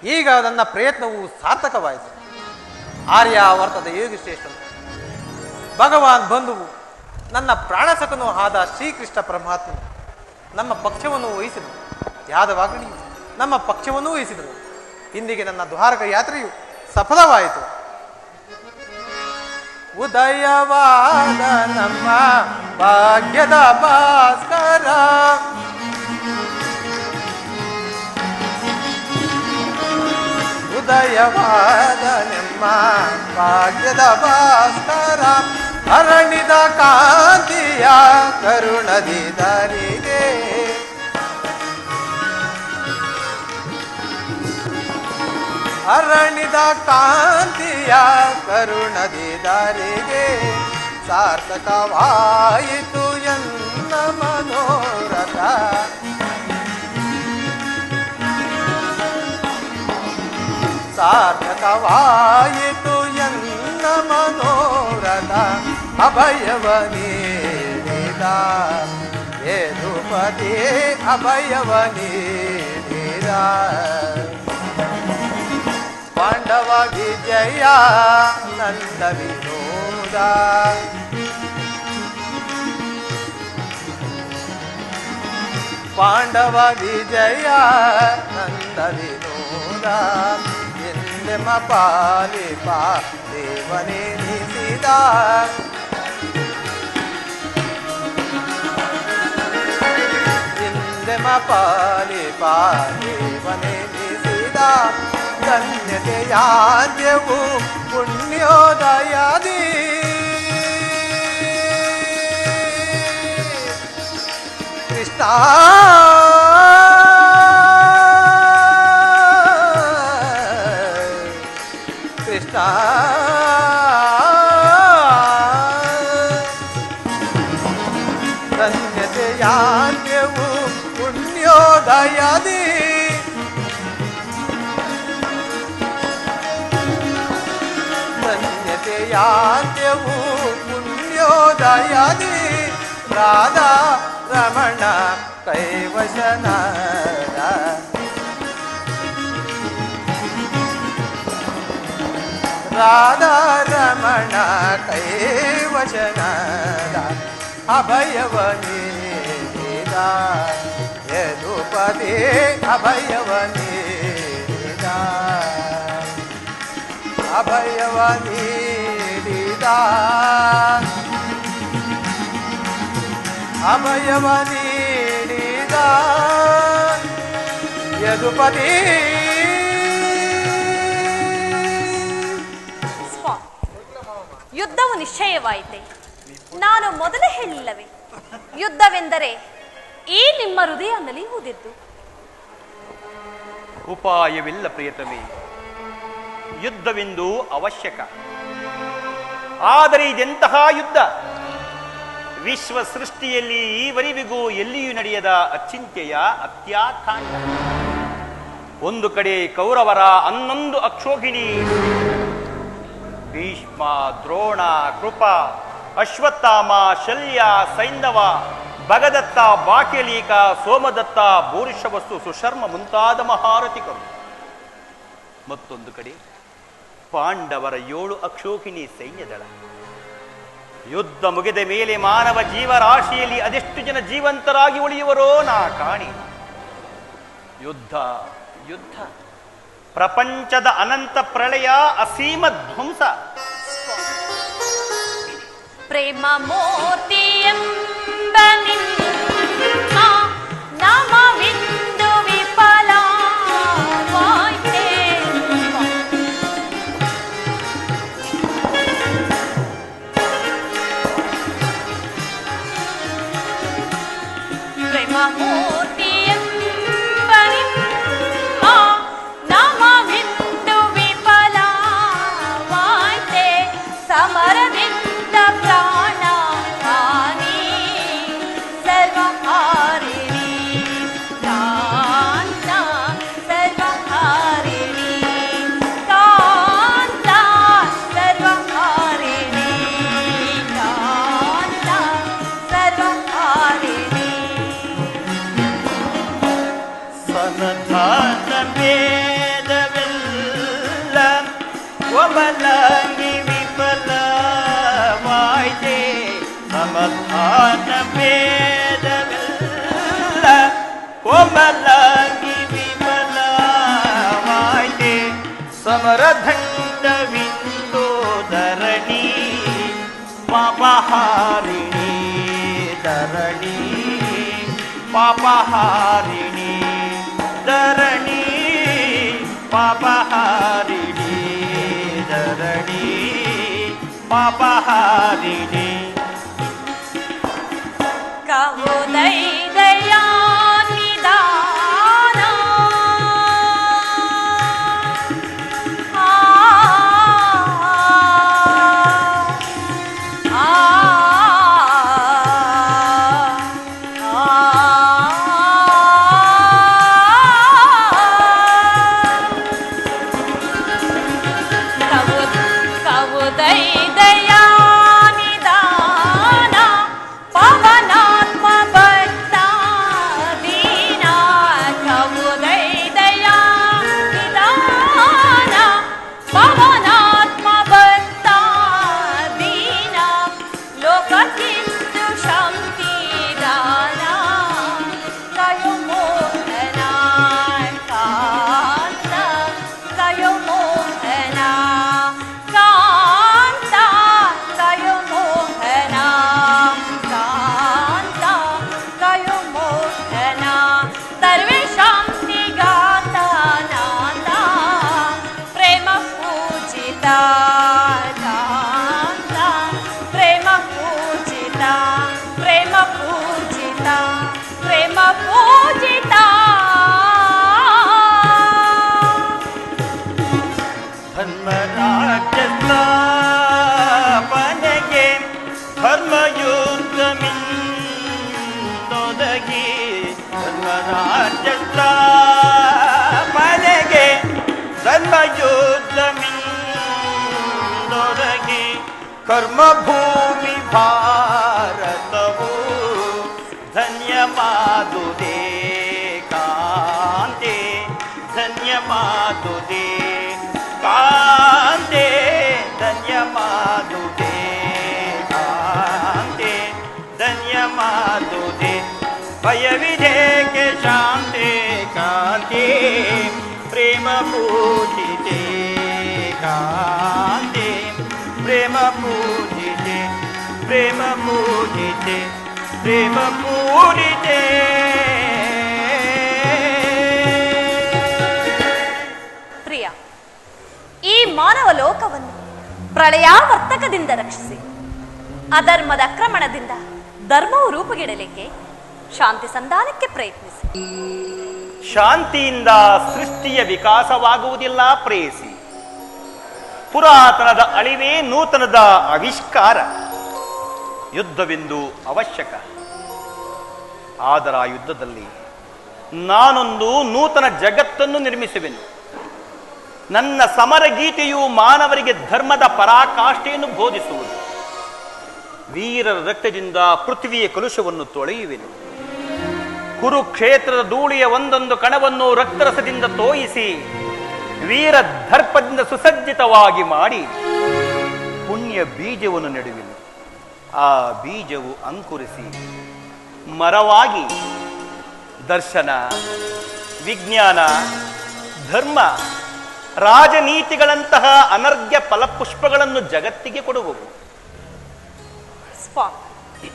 ಈಗ ನನ್ನ ಪ್ರಯತ್ನವು ಸಾರ್ಥಕವಾಯಿತು. ಆರ್ಯಾವರ್ತದ ಯೋಗಿಶ್ರೇಷ್ಠನು ಭಗವಾನ್ ಬಂಧುವು ನನ್ನ ಪ್ರಾಣಸಕನೂ ಆದ ಶ್ರೀಕೃಷ್ಣ ಪರಮಾತ್ಮನು ನಮ್ಮ ಪಕ್ಷವನ್ನು ವಹಿಸಿದನು. ಯಾದವಾಗ್ನಿಯು ನಮ್ಮ ಪಕ್ಷವನ್ನೂ ವಹಿಸಿದನು. ಇಂದಿಗೆ ನನ್ನ ದ್ವಾರಕ ಯಾತ್ರೆಯು ಸಫಲವಾಯಿತು. ಉದಯವಾದ ನಮ್ಮ ಭಾಗ್ಯದ ಭಾಸ್ಕರ, ಉದಯವಾದ ನಿಮ್ಮ ಭಾಗ್ಯದ ಭಾಸ್ಕರ, ಅರಣಿದ ಕಾಂತಿಯ ಕರುಣದಿ ದಾರಿಗೆ, ಅರಣಿದ ಕಾಂತಿಯ ಕರುಣದಿ ದಾರಿಗೆ, ಸಾರ್ಥಕವಾಯಿತು ಎನ್ನ ಮನೋರಥ, ಸಾರ್ಥಕವಾಯಿತು ಎನ್ನ ಮನೋರಥ. ಅಭಯವ ನೀಡಿದ ಯದುಪತಿ, ಅಭಯವ ನೀಡಿದ ಪಾಂಡವ ವಿಜಯ ನಂದ ವಿನೋದ, ಪಾಂಡವ ವಿಜಯ ನಂದ ವಿನೋದ, ಎಂದೆಮ ಪಾಲಿಪ ದೇವನೆನಿಸಿದ, ಎಂದೆಮ ಪಾಲಿಪ ದೇವನೆನಿಸಿದ, ಧನ್ಯತೆಯಾದ್ಯವು ಪುಣ್ಯೋದಯದಿ, ಕೃಷ್ಣ ಕೃಷ್ಣ ಧನ್ಯತೆಯಾದ್ಯವು ಪುಣ್ಯೋದಯದಿ, ಧನ್ಯತೆಯಾದ್ಯವು ಪುಣ್ಯೋದಯದಿ, ರಾಧಾ ರಮಣ ಕೈವಶನದ, ರಾಧಾ ರಮಣ ಕೈವಶನದ, ಅಭಯವ ನೀಡಿದ ಯದುಪತಿ, ಅಭಯವ ನೀಡಿದ, ಅಭಯವ ನೀಡಿದ, ಅಭಯವ ನೀಡಿದ ಯದುಪತಿ. ಯುದ್ಧವು ನಿಶ್ಚಯವಾಯಿತೆ. ನಾನು ಮೊದಲೇ ಹೇಳಿಲ್ಲವೇ, ಯುದ್ಧವೆಂದರೆ ಈ ನಿಮ್ಮ ಹೃದಯ ನಲಿಯುವುದೆದ್ದು. ಉಪಾಯವಿಲ್ಲ ಪ್ರಿಯತಮೆ, ಯುದ್ಧವೆಂದು ಅವಶ್ಯಕ. ಆದರೆ ಇದೆಂತಹ ಯುದ್ಧ? ವಿಶ್ವ ಸೃಷ್ಟಿಯಲ್ಲಿ ಈವರೆವಿಗೂ ಎಲ್ಲಿಯೂ ನಡೆಯದ ಅಚಿಂತ್ಯಯ ಅತ್ಯಾಕಾಂಡ. ಒಂದು ಕಡೆ ಕೌರವರ 11 ಅಕ್ಷೋಹಿಣಿ, ಭೀಷ್ಮ, ದ್ರೋಣ, ಕೃಪ, ಅಶ್ವತ್ಥಾಮ, ಶಲ್ಯ, ಸೈಂಧವ, ಭಗದತ್ತ, ಬಾಕ್ಯಲೀಕ, ಸೋಮದತ್ತ, ಭೂರಿಷವಸ್ತು, ಸುಶರ್ಮ ಮುಂತಾದ ಮಹಾರಥಿಕರು. ಮತ್ತೊಂದು ಕಡೆ ಪಾಂಡವರ 7 ಅಕ್ಷೋಹಿಣಿ ಸೈನ್ಯದಳ. ಯುದ್ಧ ಮುಗಿದ ಮೇಲೆ ಮಾನವ ಜೀವರಾಶಿಯಲ್ಲಿ ಅದೆಷ್ಟು ಜನ ಜೀವಂತರಾಗಿ ಉಳಿಯುವರೋ ನಾ ಕಾಣಿ. ಯುದ್ಧ ಯುದ್ಧ, ಪ್ರಪಂಚದ ಅನಂತ ಪ್ರಳಯ, ಅಸೀಮ ಧ್ವಂಸ. ಪ್ರೇಮ ಮೂರ್ತಿ ಎಂಬ ನಿಮ್ಮ ನಾಮವಿಂದು ವಿಫಲವಾಯಿತೆ. ಪ್ರೇಮ ಮೂರ್ತಿ ಎಂಬ ನಿಮ್ಮ ನಾಮವಿಂದು ವಿಫಲವಾಯಿತೆ. ಸಮರದಿಂದ ಪ್ರಾಣ ಹಾನಿ ಕೋಮಲಾಂಗಿ ವಿಫಲವಾಯ್ತೆ ಸಮಾಧಾನ ಭೇದವಿಲ್ಲ ಕೋಮಲಾಂಗಿ ವಿಫಲವಾಯ್ತೆ ಸಮರದಂಡವಿಂದೋ ಧರಣಿ ಪಾಪಹಾರಿಣಿ ಧರಣಿ ಪಾಪಹಾರಿಣಿ ಧರಣಿ ಪಾಪಹಾರಿಣಿ ಧರಣಿ ಪಾಪಹಾರಿಣಿ ಕವುದೈ ದಯಾನಿದಾನ ಕವುದೈ ದಯಾನಿದಾನ ಪವನಾತ್ಮ ಭಕ್ತ ದೀನ ಕವುದೈ ದಯಾನಿದಾನ ಪವನಾತ್ಮ ಭಕ್ತ ದೀನ ಲೋಕಕ್ಕಿಂದು ಶಾಂತಿ ದಾನ ಕಯೋ ಮೋಹನ ಕಾಂತ ಕಯೋ ಮೋಹನ ಕಾಂತ ಕಯೋ ಮೋಹನ ಕಾಂತ ಕಯೋ ಮೋಹನ ಸರ್ವೇಷಾಂ ನಿಘಾತ ನಾಥ ಪ್ರೇಮ ಪೂಜಿತ ಕಾಂತ ಪ್ರೇಮ ಪೂಜಿತ ಪ್ರೇಮ ಪೂಜಿತ ಪ್ರೇಮ ಪೂಜಿತ ಧರ್ಮರಾಜ್ಯ ಸ್ಥಾಪನೆಗೆ ಧರ್ಮಯುದ್ಧಮಿಂದೊದಗಿ ಧರ್ಮರಾಜ್ಯ ಸ್ಥಾಪನೆಗೆ ಧರ್ಮಯುದ್ಧಮಿಂದೊದಗಿ ಕರ್ಮಭೂಮಿ ಭಾರತವು ಧನ್ಯವಾದುದೇ ಕಾಂತೆ ಧನ್ಯವಾದುದೇ ಕಾಂತೆ ಧನ್ಯವಾದುದೇ ಕಾಂತೆ ಧನ್ಯವಾದುದೇ ಭಯವಿದೇಕೆ ಶಾಂತೆ ಕಾಂತೆ ಪ್ರೇಮ ಪೂಜಿತೆ ಕಾಂತೆ ಪ್ರೇಮ ಪೂಜಿತೆ ಪ್ರೇಮ ಪೂಜಿತೆ ಪ್ರೇಮ ಪೂಜಿತೆ ಪ್ರಿಯ ಈ ಮಾನವ ಲೋಕವನ್ನು ಪ್ರಳಯಾವರ್ತಕದಿಂದ ರಕ್ಷಿಸಿ ಅಧರ್ಮದ ಆಕ್ರಮಣದಿಂದ ಧರ್ಮವು ರೂಪುಗಿಡಲಿಕ್ಕೆ ಶಾಂತಿ ಸಂಧಾನಕ್ಕೆ ಪ್ರಯತ್ನಿಸಿ ಶಾಂತಿಯಿಂದ ಸೃಷ್ಟಿಯ ವಿಕಾಸವಾಗುವುದಿಲ್ಲ ಪ್ರೇಯಸಿ ಪುರಾತನದ ಅಳಿವೇ ನೂತನದ ಆವಿಷ್ಕಾರ ಯುದ್ಧವೆಂದು ಅವಶ್ಯಕ ಆದರೆ ಆ ಯುದ್ಧದಲ್ಲಿ ನಾನೊಂದು ನೂತನ ಜಗತ್ತನ್ನು ನಿರ್ಮಿಸುವೆನು ನನ್ನ ಸಮರ ಗೀತೆಯು ಮಾನವರಿಗೆ ಧರ್ಮದ ಪರಾಕಾಷ್ಠೆಯನ್ನು ಬೋಧಿಸುವುದು ವೀರರ ರಕ್ತದಿಂದ ಪೃಥ್ವಿಯ ಕಲುಷವನ್ನು ತೊಳೆಯುವೆನು ಕುರುಕ್ಷೇತ್ರದ ಧೂಳಿಯ ಒಂದೊಂದು ಕಣವನ್ನು ರಕ್ತರಸದಿಂದ ತೋಯಿಸಿ ವೀರ ದರ್ಪದಿಂದ ಸುಸಜ್ಜಿತವಾಗಿ ಮಾಡಿ ಪುಣ್ಯ ಬೀಜವನ್ನು ನೆಡುವೆನು ಆ ಬೀಜವು ಅಂಕುರಿಸಿ ಮರವಾಗಿ ದರ್ಶನ ವಿಜ್ಞಾನ ಧರ್ಮ ರಾಜನೀತಿಗಳಂತಹ ಅನರ್ಘ್ಯ ಫಲಪುಷ್ಪಗಳನ್ನು ಜಗತ್ತಿಗೆ ಕೊಡುವವು ಸ್ವಾಮಿ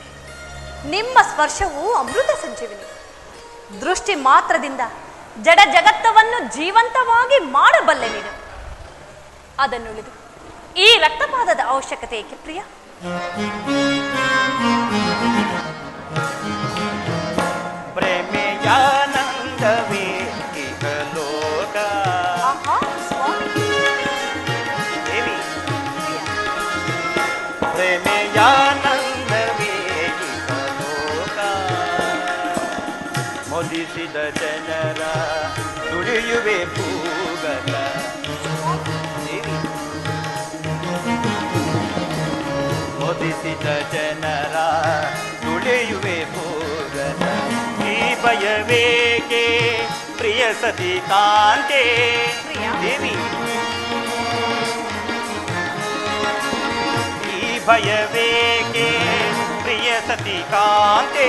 ನಿಮ್ಮ ಸ್ಪರ್ಶವು ಅಮೃತ ಸಂಜೀವಿನಿ ದೃಷ್ಟಿ ಮಾತ್ರದಿಂದ ಜಡ ಜಗತ್ತವನ್ನು ಜೀವಂತವಾಗಿ ಮಾಡಬಲ್ಲೆ ನೀನು ಅದನ್ನುಳಿದು ಈ ರಕ್ತಪಾತದ ಅವಶ್ಯಕತೆ ಏಕೆ ಪ್ರಿಯ ಪ್ರೇಮೆಯಾನಂದವೇ ಇಹಲೋಕ ಆಹಾ ಸ್ವಾಮಿ ದೇವಿ ಪ್ರೇಮೆಯಾನಂದವೇ ಇಹಲೋಕ ಮೊದಿಸಿದ ಜನರ ತುಳಿಯುವೆ ಭೂಗತ ದೇವಿ ಮೊದಿಸಿದ ಜನರ ತುಳಿಯುವೆ ಭೂಗತ ಈ ಭಯವೇಕೆ ಪ್ರಿಯ ಸತಿ ಕಾಂತೆ ಪ್ರಿಯ. ದೇವಿ ಭಯವೇಕೆ ಪ್ರಿಯ ಸತಿ ಕಾಂತೆ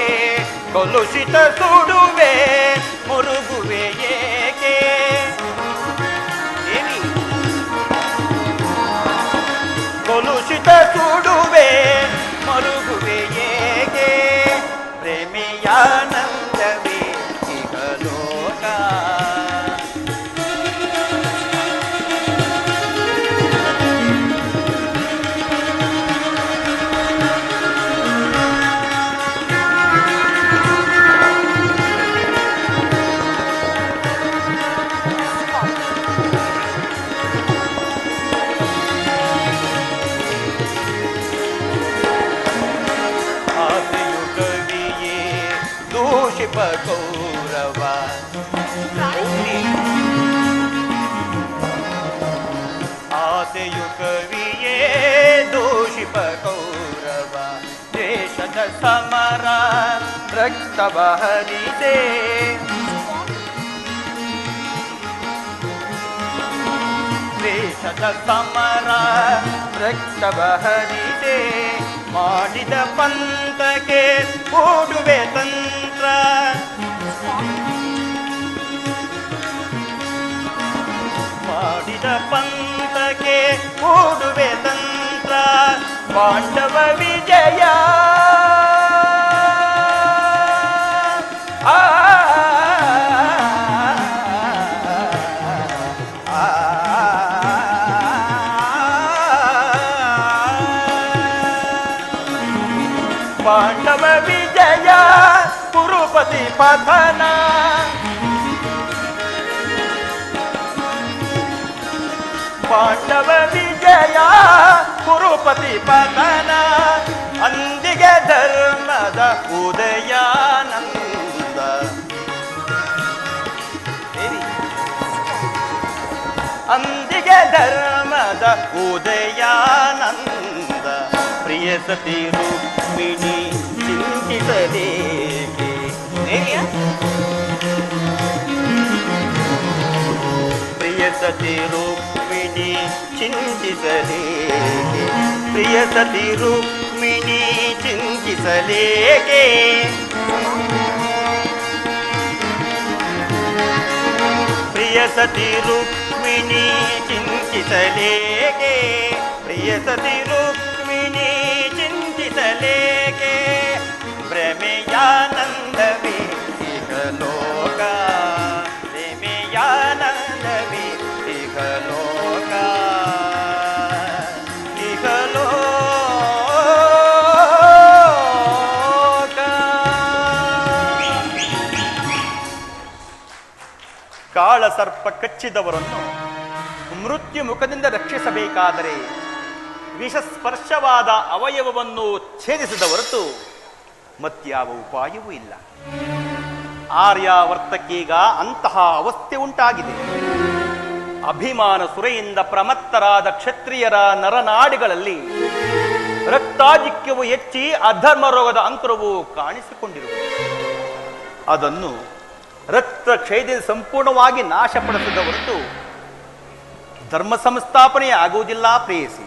ಕಲುಷಿತ ಸುಡುವೆ ಮುರುಗುವೆ ಏಕೆ ದೇವಿ ಕಲುಷಿತ ಸುಡುವೆ ಮರುಗುವೆ ಏಕೆ ಪ್ರೇಮಿಯಾನಂದವೇ ಈಗ ಲೋಕ ಕೌರವ ಆಸೆಯು ಕವಿಯೇ ದೂಷಿಪ ಕೌರವ ದೇಶದ ಸಮರ ರಕ್ತವ ಹರಿದೆ ದೇಶದ ಸಮರ ರಕ್ತವ ಹರಿದೆ ಮಾಡಿದ ಪಂಥಕ್ಕೆ ಹೂಡುವೆ ತಂತ್ರ ಮಾಡಿದ ಪಂಥಕ್ಕೆ ಹೂಡುವೆ ತಂತ್ರ ಪಾಂಡವ ವಿಜಯ ಪಾಂಡವ ವಿಜಯ ಕುರುಪತಿ ಪತನ ಪಾಂಡವ ವಿಜಯ ಕುರುಪತಿ ಪತನ ಅಂದಿಗೆ ಧರ್ಮದ ಉದಯಾನಂದ ಅಂದಿಗೆ ಧರ್ಮದ ಉದಯಾನಂದ ಪ್ರಿಯ ಸತಿ ರುಕ್ಮಿಣಿ ಚಿಂತಿಸಲೇಕೆ ಪ್ರಿಯ ಸತಿ ರುಕ್ಮಿಣಿ ಚಿಂತಿಸಲೇಕೆ ಪ್ರಿಯ ಸತಿ ರುಕ್ಮಿಣಿ ಚಿಂತಿಸಲೇಕೆ ಪ್ರಿಯ ಸತಿ ರುಕ್ಮಿಣಿ ಚಿಂತಿಸಲೇಕೆ ಪ್ರಿಯ ಸತಿ ರುಕ್ಮಿಣಿ ಚಿಂತಿಸಲೇಕೆ ಭ್ರಮೆಯಾನಂದವೇ ಇಹ ಲೋಕ ಭ್ರಮೆಯಾನಂದವೇ ಇಹ ಲೋಕ ಇಹ ಲೋಕ. ಕಾಳಸರ್ಪ ಕಚ್ಚಿದವರನ್ನು ಮೃತ್ಯು ಮುಖದಿಂದ ರಕ್ಷಿಸಬೇಕಾದರೆ ವಿಷಸ್ಪರ್ಶವಾದ ಅವಯವವನ್ನು ಛೇದಿಸಿದ ಹೊರತು ಮತ್ಯಾವ ಉಪಾಯವೂ ಇಲ್ಲ. ಆರ್ಯಾವರ್ತಕ್ಕೀಗ ಅಂತಹ ಅವಸ್ಥೆ ಉಂಟಾಗಿದೆ. ಅಭಿಮಾನ ಸುರೆಯಿಂದ ಪ್ರಮತ್ತರಾದ ಕ್ಷತ್ರಿಯರ ನರನಾಡಿಗಳಲ್ಲಿ ರಕ್ತಾಧಿಕ್ಯವು ಹೆಚ್ಚಿ ಅಧರ್ಮ ರೋಗದ ಅಂಕುರವು ಕಾಣಿಸಿಕೊಂಡಿರುವುದು. ಅದನ್ನು ರಕ್ತ ಕ್ಷಯದಿಂದ ಸಂಪೂರ್ಣವಾಗಿ ನಾಶಪಡಿಸಿದ ಹೊರತು ಧರ್ಮ ಸಂಸ್ಥಾಪನೆ ಆಗುವುದಿಲ್ಲ ಪ್ರೇಯಸಿ.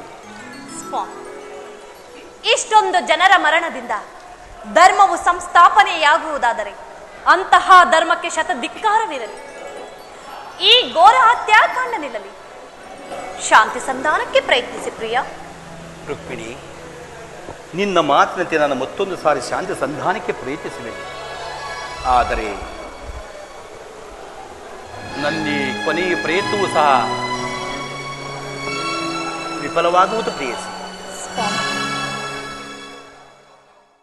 ಇಷ್ಟೊಂದು ಜನರ ಮರಣದಿಂದ ಧರ್ಮವು ಸಂಸ್ಥಾಪನೆಯಾಗುವುದಾದರೆ ಅಂತಹ ಧರ್ಮಕ್ಕೆ ಶತಧಿಕ್ಕಾರವಿರಲಿ. ಈ ಘೋರ ಹತ್ಯಾಕಾಂಡ ನಿಲ್ಲಲಿ. ಶಾಂತಿ ಸಂಧಾನಕ್ಕೆ ಪ್ರಯತ್ನಿಸಿ ಪ್ರಿಯ. ರುಕ್ಮಿಣಿ, ನಿನ್ನ ಮಾತಿನಂತೆ ನಾನು ಮತ್ತೊಂದು ಸಾರಿ ಶಾಂತಿ ಸಂಧಾನಕ್ಕೆ ಪ್ರಯತ್ನಿಸುವೆ. ಆದರೆ ನನ್ನ ಕೊನೆಯ ಪ್ರಯತ್ನವೂ ಸಹ ವಿಫಲವಾಗುವುದು ಪ್ರೇಯಸಿ.